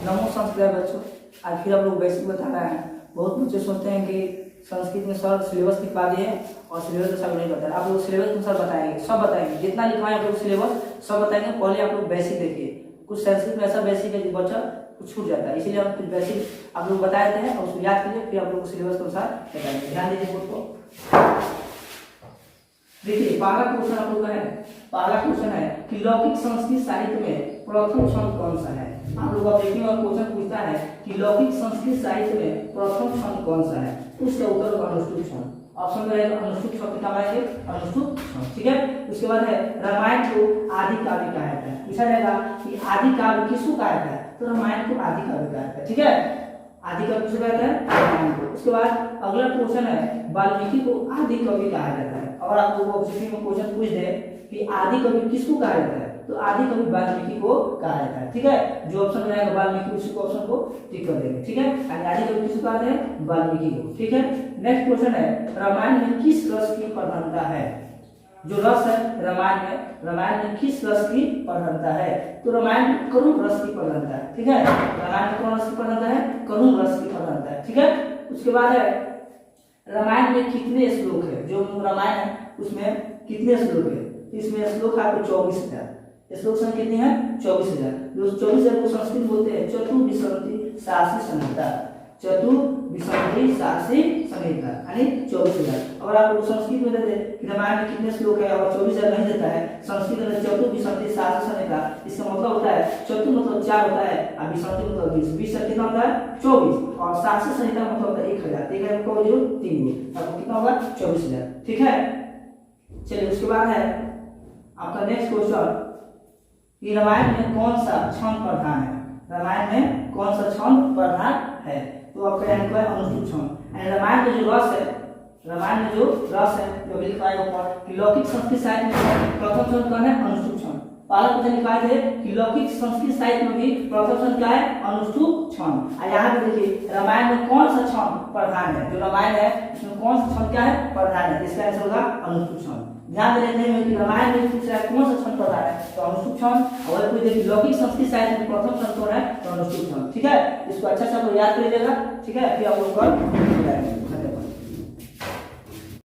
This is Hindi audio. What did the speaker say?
नमो संस्कृत बच्चों। आज फिर हम लोग बेसिक बता रहे हैं। बहुत बच्चे सोचते हैं कि संस्कृत में सर सिलेबस लिखवा दिए और सिलेबस तो सब नहीं बता रहे। आप लोग सिलेबस में सर बताएंगे, सब बताएंगे, जितना लिखवाएं आप लोग सिलेबस सब बताएंगे। पहले आप लोग बेसिक देखिए, कुछ संस्कृत में ऐसा बेसिक है कि बच्चा कुछ छूट जाता है, इसीलिए हम कुछ बेसिक आप लोग बता देते हैं और उसको याद कीजिए, फिर आप लोग को सिलेबस के अनुसार बताएंगे। ध्यान दीजिए बोर्ड को। देखिए पहला क्वेश्चन आप लोग का है, पहला क्वेश्चन है कि लौकिक संस्कृत साहित्य में प्रथम छंद कौन सा है। आप लोग अब देखिए और क्वेश्चन पूछता है कि लौकिक संस्कृत साहित्य में प्रथम छंद कौन सा है, उसका उत्तर होगा अनुष्टुप छंद। ऑप्शन में रहेगा अनुष्टुप छंद, कितना आएंगे अनुष्टुप छंद, ठीक है। उसके बाद है रामायण को आदि काव्य कहा जाता है। पूछा जाएगा कि आदि काव्य किसको कहा जाता है, तो रामायण को आदि काव्य कहा जाता है, ठीक है। आदि काव्य किसको कहते हैं, रामायण को। उसके बाद अगला क्वेश्चन है वाल्मीकि को आदि कवि कहा जाता है। अगर आप लोगों को ऑब्जेक्टिव में क्वेश्चन पूछ दे कि आदि कवि किसको कहा जाता है, तो आदि कवि वाल्मीकि को कहा जाता है, ठीक है। जो ऑप्शन रहेगा वाल्मीकि, उसी को ऑप्शन को टिक कर देंगे, ठीक है। यानी आदि कवि किसको कहते हैं, वाल्मीकि को, ठीक है। नेक्स्ट क्वेश्चन है रामायण में किस रस की प्रधानता है। जो रस है रामायण में किस रस की प्रधानता है, तो रामायण में करुण रस की प्रधानता है, ठीक है। रामायण में कौन रस की प्रधानता है, करुण रस की प्रधानता है, ठीक है। उसके बाद है रामायण में कितने श्लोक है। जो रामायण है उसमें कितने श्लोक है, इसमें श्लोक आपको 24,000। श्लोक संख्या कितनी है, 24,000। जो 24,000 को संस्कृत बोलते हैं चतुर्विंशति शास्त्री संहिता, चतुर्विंशति शास्त्री संहिता यानी 24,000। अगर आप संस्कृत में देते कि रामायण में कितने श्लोक है और 24,000 नहीं देता है, संस्कृत में चतुर्विंशति शास्त्री संहिता, इसका मतलब होता है चतुर मतलब 4 होता है और विंशति मतलब 20, 20 कितना होता है 24, और शास्त्री संहिता मतलब होता है 1000, 1000 को जो 3 आपको कितना होगा 24,000, ठीक है। चलिए उसके बाद है आपका नेक्स्ट क्वेश्चन कि रामायण में कौन सा छंद प्रधान है। रामायण में कौन सा छंद प्रधान है, तो आपका आंसर है अनुष्टुप छंद। रामायण में जो रस है, रामायण में जो रस है जो लिखवाएगा ऊपर कि लौकिक संस्कृत साहित्य में प्रथम छंद कौन है, अनुष्टुप छंद। पहला क्वेश्चन लिखवाए थे कि लौकिक संस्कृत साहित्य में भी प्रथम छंद क्या है, अनुष्टुप छंद। और यहाँ पे देखिए रामायण में कौन सा छंद प्रधान है, जो रामायण है उसमें कौन सा छंद क्या है, प्रधान है, इसका आंसर होगा अनुष्टुप छंद। ध्यान देने में कि रामायण में पूछ रहा है कौन सा छंद प्रधान है, तो अनुष्टुप छंद। और कोई देखिए लौकिक संस्कृत साहित्य में प्रथम छंद कौन है, तो अनुष्टुप छंद, ठीक है। इसको अच्छा से आप याद कर लीजिएगा, ठीक है। फिर आप लोग कर